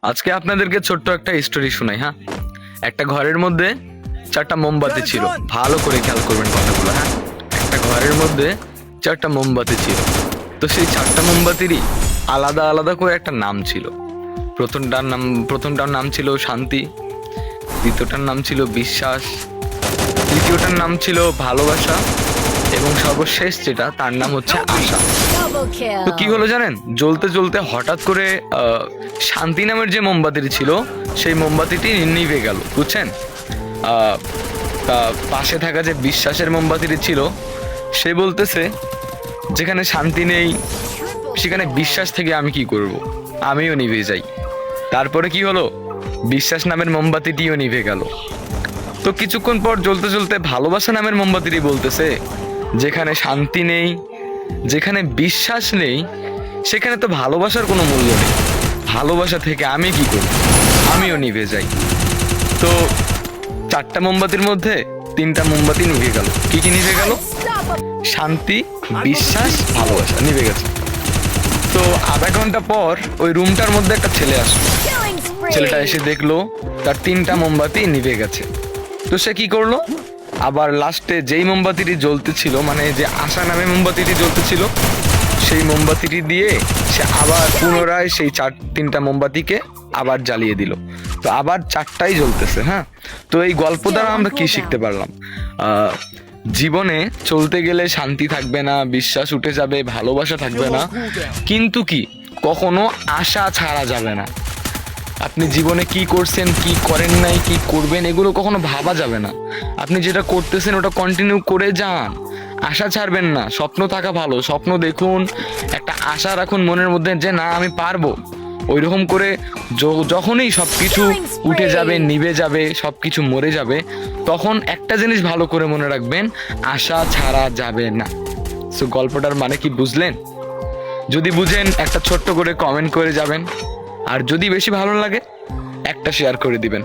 আজকে আপনাদেরকে ছোট্ট একটা স্টোরি শোনাই। হ্যাঁ, একটা ঘরের মধ্যে চারটা মোমবাতি ছিল। ভালো করে খেয়াল করবেন কথাগুলো। হ্যাঁ, একটা ঘরের মধ্যে চারটা মোমবাতি ছিল। তো সেই চারটা মোমবাতিরই আলাদা আলাদা করে একটা নাম ছিল। প্রথমটার নাম ছিল শান্তি, দ্বিতীয়টার নাম ছিল বিশ্বাস, তৃতীয়টার নাম ছিল ভালোবাসা এবং সর্বশেষ যেটা তার নাম হচ্ছে আশা। তো কি হলো জানেন, জ্বলতে জ্বলতে হঠাৎ করে শান্তি নামের যে মোমবাতিটি ছিল সেই মোমবাতিটি নিভে গেল, বুঝছেন? পাশে থাকা যে বিশ্বাসের মোমবাতিটি ছিল সে বলতেছে যেখানে শান্তি নেই সেখানে বিশ্বাস থেকে আমি কি করব, আমিও নিভে যাই। তারপরে কি হলো, বিশ্বাস নামের মোমবাতিটিও নিভে গেল। তো কিছুক্ষণ পর জ্বলতে জ্বলতে ভালোবাসা নামের মোমবাতিটি বলতেছে যেখানে শান্তি নেই, যেখানে বিশ্বাস নেই সেখানে তো ভালোবাসার কোনো মূল্য নেই, ভালোবাসা থেকে আমি কি করি, আমিও নিভে যাই। তো চারটা মোমবাতির মধ্যে তিনটা মোমবাতি নিভে গেল। কি কি নিভে গেল? শান্তি, বিশ্বাস, ভালোবাসা নিভে গেছে। তো আধা ঘন্টা পর ওই রুমটার মধ্যে একটা ছেলে আসলো। ছেলেটা এসে দেখলো তার তিনটা মোমবাতি নিভে গেছে। তো সে কি করলো, আবার লাস্টে যেই মোমবাতিটি জ্বলতেছিল, মানে যে আশা নামে মোমবাতিটি জ্বলতেছিল, সেই মোমবাতিটি দিয়ে সে আবার পুনরায় সেই তিনটা মোমবাতিকে আবার জ্বালিয়ে দিল। তো আবার চারটাই জ্বলতেছে। হ্যাঁ, তো এই গল্প দ্বারা আমরা কি শিখতে পারলাম? জীবনে চলতে গেলে শান্তি থাকবে না, বিশ্বাস উঠে যাবে, ভালোবাসা থাকবে না, কিন্তু কি কখনো আশা ছাড়া যাবে না। আপনি জীবনে কি করছেন, কি করেন নাই, কি করবেন, এগুলো কখনো ভাবা যাবে না। আপনি যেটা করতেছেন ওটা কন্টিনিউ করে যান, আশা ছাড়বেন না। স্বপ্ন থাকা ভালো, স্বপ্ন দেখুন, একটা আশা রাখুন মনের মধ্যে যে না আমি পারবো। ওই রকম করে যখনই সবকিছু উঠে যাবে, নিভে যাবে, সবকিছু মরে যাবে, তখন একটা জিনিস ভালো করে মনে রাখবেন, আশা ছাড়া যাবে না। সো গল্পটার মানে কি বুঝলেন? যদি বুঝেন একটা ছোট্ট করে কমেন্ট করে যাবেন, আর যদি বেশি ভালো লাগে একটা শেয়ার করে দিবেন।